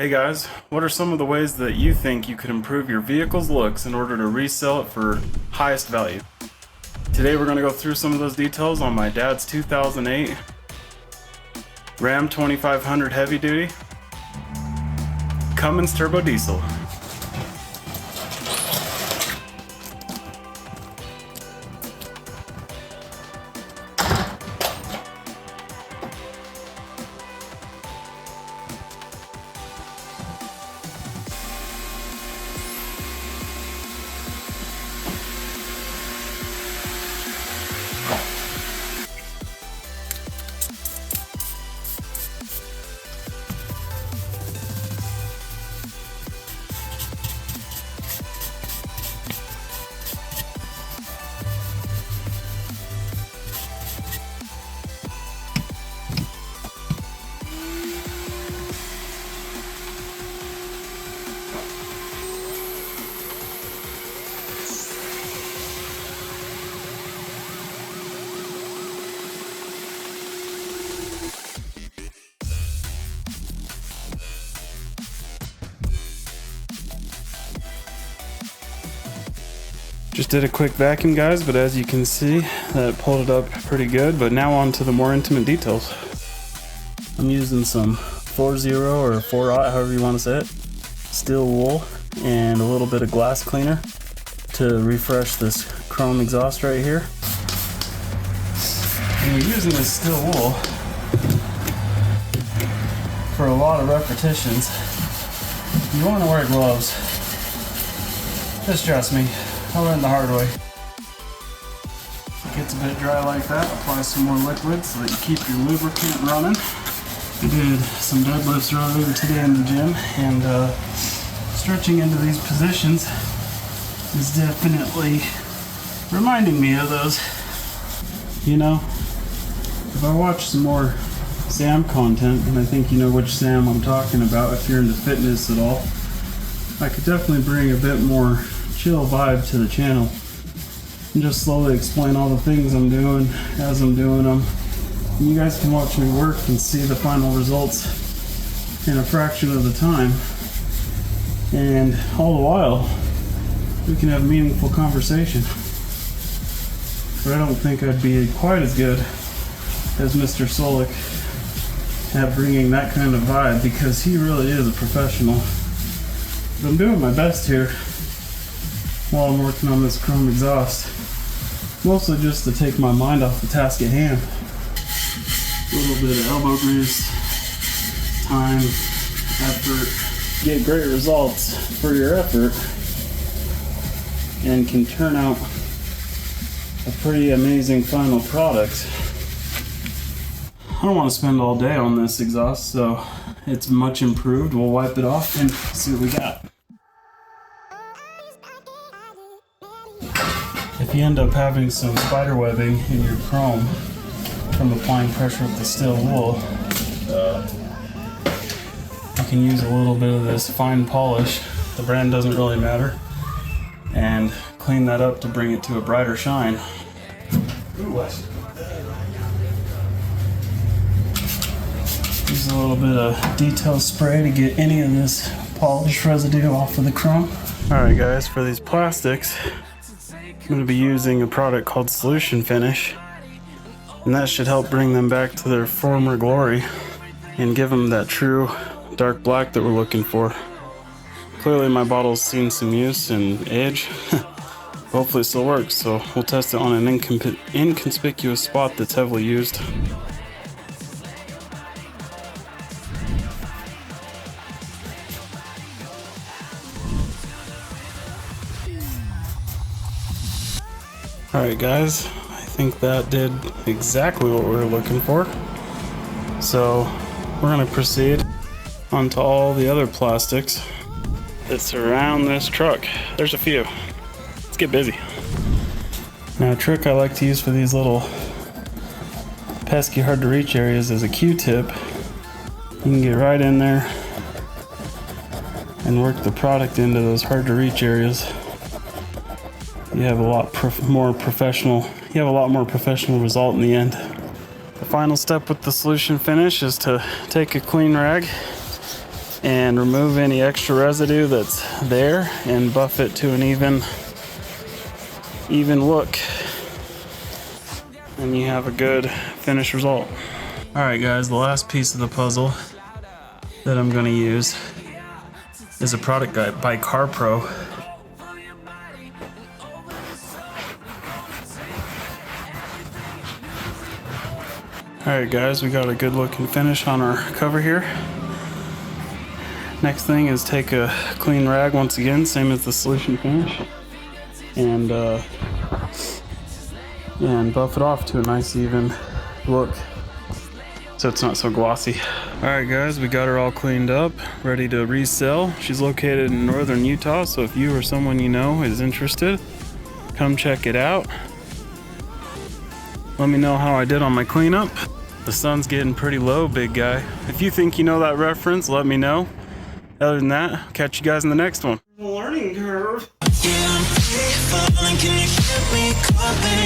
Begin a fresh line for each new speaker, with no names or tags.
Hey guys, what are some of the ways that you think you could improve your vehicle's looks in order to resell it for highest value? Today we're going to go through some of those details on my dad's 2008 Ram 2500 Heavy Duty Cummins Turbo Diesel. Just did a quick vacuum, guys, but as you can see, that pulled it up pretty good. But now on to the more intimate details. I'm using some 4.0 or 4.0, however you want to say it, steel wool and a little bit of glass cleaner to refresh this chrome exhaust right here. When you're using this steel wool for a lot of repetitions, you want to wear gloves. Just trust me. I learned the hard way. It gets a bit dry like that, apply some more liquid so that you keep your lubricant running. I did some deadlifts earlier today in the gym, and stretching into these positions is definitely reminding me of those. You know, if I watch some more Sam content, and I think you know which Sam I'm talking about if you're into fitness at all, I could definitely bring a bit more chill vibe to the channel and just slowly explain all the things I'm doing as I'm doing them. And you guys can watch me work and see the final results in a fraction of the time, and all the while we can have meaningful conversation. But I don't think I'd be quite as good as Mr. Solik at bringing that kind of vibe, because he really is a professional. But I'm doing my best here while I'm working on this chrome exhaust, mostly just to take my mind off the task at hand. A little bit of elbow grease, time, effort, get great results for your effort, and can turn out a pretty amazing final product. I don't want to spend all day on this exhaust, so it's much improved. We'll wipe it off and see what we got. If you end up having some spider webbing in your chrome from applying pressure with the steel wool, you can use a little bit of this fine polish, the brand doesn't really matter, and clean that up to bring it to a brighter shine. Use a little bit of detail spray to get any of this polish residue off of the chrome. Alright guys, for these plastics, I'm going to be using a product called Solution Finish, and that should help bring them back to their former glory and give them that true dark black that we're looking for. Clearly my bottle's seen some use and age. Hopefully it still works, so we'll test it on an inconspicuous spot that's heavily used. Alright guys, I think that did exactly what we were looking for. So we're going to proceed onto all the other plastics that surround this truck. There's a few. Let's get busy. Now a trick I like to use for these little pesky hard to reach areas is a Q-tip. You can get right in there and work the product into those hard to reach areas. You have a lot more professional result in the end. The final step with the solution finish is to take a clean rag and remove any extra residue that's there and buff it to an even look, and you have a good finished result. All right guys, the last piece of the puzzle that I'm going to use is a product guide by CarPro. Alright guys, we got a good looking finish on our cover here. Next thing is take a clean rag once again, same as the solution finish, and buff it off to a nice even look so it's not so glossy. Alright guys, we got her all cleaned up, ready to resell. She's located in northern Utah, so if you or someone you know is interested, come check it out. Let me know how I did on my cleanup. The sun's getting pretty low, big guy. If you think you know that reference, let me know. Other than that, I'll catch you guys in the next one. Learning curve. Yeah, I'm falling, can you keep me coming?